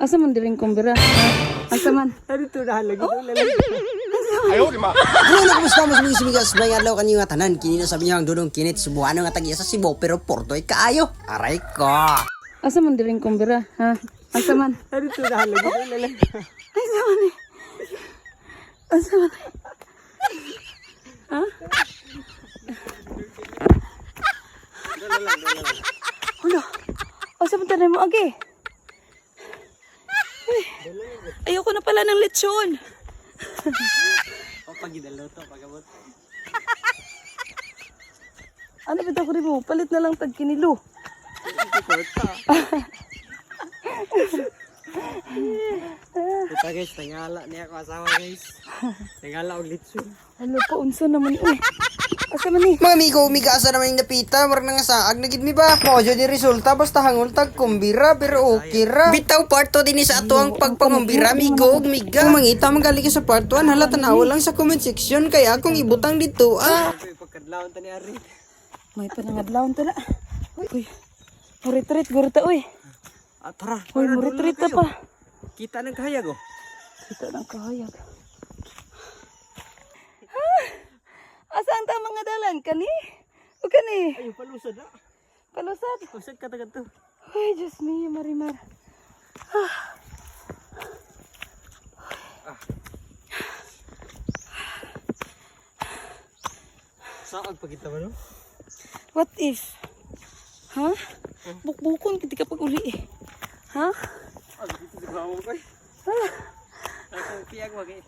Asa man diring kumbira? Asa man? Ano ito nahalagi? Ayaw, di ma. Ano na kumusta mo sumisigas ba yung adlaw kanyo nga tanan? Kinino sabi niya ang dudong kinit subuhan nga tagya sa Cebu pero Portoy kaayo. Aray ko. Asa man diring kumbira? Ha? Asa man? Ano ito nahalagi? Asa man eh? Asa man eh? Ha? Hala. Asa man tanay mo agi? Uy, ayoko na pala ng lechon. Pagidalo to, pagabot. Ano ba ito ko rin mo? Palit na lang tag kinilo. Ito guys, tangala niya ako asawa guys. Tangala og litson. Ano pa, unsa naman eh. Asa man eh? Mga amigo, umigasa naman yung napita, marang nga saag na gid mi ba? Mojo di resulta basta hangol tag kumbira pero okay ra. Bitaw part 2 din sa ato ang pagpangumbira migo ug miga. Kung mangita magali ka sa part 1, hala tanaw lang sa comment section kaya akong ibutang dito Pagkadlawon ta ni Ari. May panangadlawon to na. Uy, muritrit gurta uy. Tara. Uy, muritrit ta pa. Kita ng kahayag oh. Kita ng kahayag. Asaan ta mga dalan? Kani? O kani? Ay, palusad na. Palusad? Palusad ka tagad to. Ay, Diyos me, Marimar. Saan pagkita ba no? What if? Ha? Bukbukon kita kapag uli eh. Ha? Dito sa bawo ko. Ako piyag wag eh.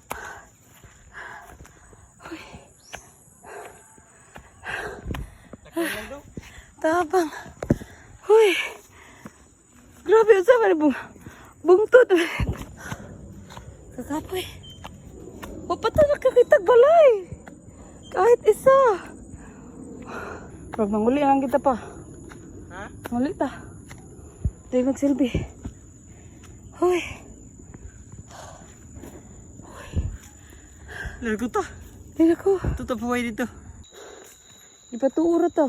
Tabang. Huy. Grabe, unsa man bung bungtod. Kakapoy. Wapata nakakitag balay. Kahit isa. Pag manguli lang kita pa. Ha? Manguli ta. Tayo magsilbi. Huy. Largo to. Tingnan ko. Tuto pa dito. Ipatuura to.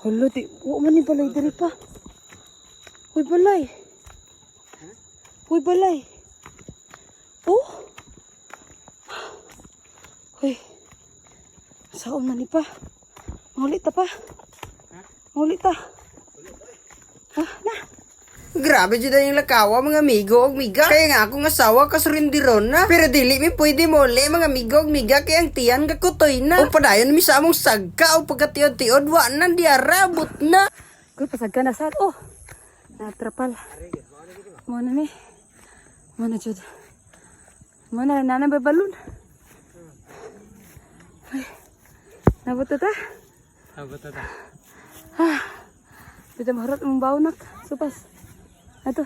Hala, di. Huwag man ni balay diri pa. Huy, balay. Huy, balay. Oh. Huy. Saan man ni pa? Mangulit ta pa. Mangulit ta. Ha? Na. Grabe jud yung lakawa mga amigo ug miga. Kaya nga akong asawa kasurindiron na. Pero dili mi pwede muli mga amigo ug miga kay ang tiyan kakutoy na. O padayon mi sa among sagka o pagkatiod-tiod wa na diarabot na. Kuy, pasag ka na sad. Oh. Natrapal. Muna ni. Muna jud. Muna na babalon. Ay. Nabot ta. Abot ta. Dito maharot mong bawnak. Supas. Ato.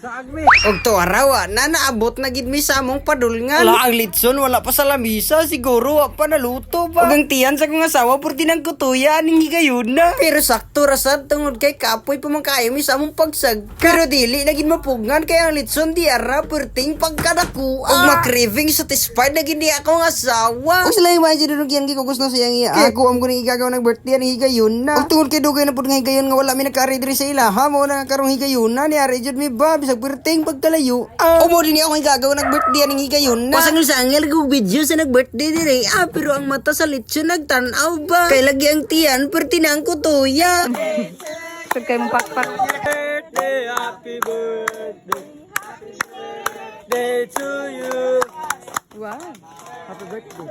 Sa agmi. Og to araw na naabot na gid mi sa among padulngan. Wala ang litson, wala pa sa lamisa, siguro wa pa naluto ba. Ug ang tiyan sa kong asawa purti nang kutuya ning higayon na. Pero sakto ra sad tungod kay kapoy pa man kaayo mi sa among pagsag. Pero dili na gid mapugngan kay ang litson di ara purting pagkadako. Og ma-craving satisfied na gid di akong asawa. Ug sila yung mga dito yan gikugos na siyang iya. Ako am guni igagaw ng birthday ni higayon na. Ug tungod kay dugay na pud nga higayon nga wala mi nagka-ready diri sa ilaha mo na karong higayon na ni ari jud mi ba bisag birthday pagkalayo. Umo din ako igagaw nag-birthday ning higayon na. Pasangil-sangil kog video sa nag-birthday dire. Pero ang mata sa lechon nagtanaw ba? Kay lagi ang tiyan perti na ang kutuya. Sag kayo mong pakpak. Birthday, happy birthday. Happy birthday to you. Wow. Happy birthday.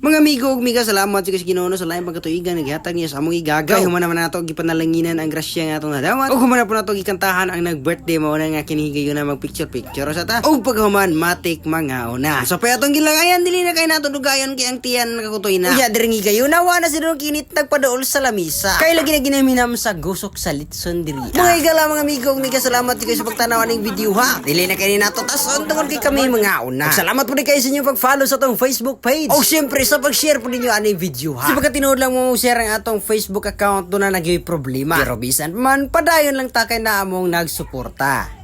Mga amigo ug miga, salamat sa Ginoo sa lain pagkatuigan naghatag niya sa among igagaw. Kay human naman nato gipanalanginan ang grasya nga atong nadawat. Ug human na po nato gikantahan ang nag-birthday mao na nga kinihigayon na mag-picture sa ta. Ug paghuman matik mga una. So pa atong gilangayan dili na kay nato dugayon kay ang tiyan nakakutoy na. Unya diri higayon na wa na sidong kinit nagpaduol sa lamisa. Kay lagi na ginaminam sa gusok sa litson diri. Mga igala mga amigo ug miga, salamat kayo sa pagtanaw ning video ha. Dili na kay nato tason tungod kay kami mga una. Ug salamat po kayo sa inyong pag-follow sa atong Facebook page. O syempre sa pag-share po ninyo aning video ha. Kasi pagka tinuod lang mo share ang atong Facebook account doon na naging problema. Pero bisan man padayon lang ta kay na among nagsuporta.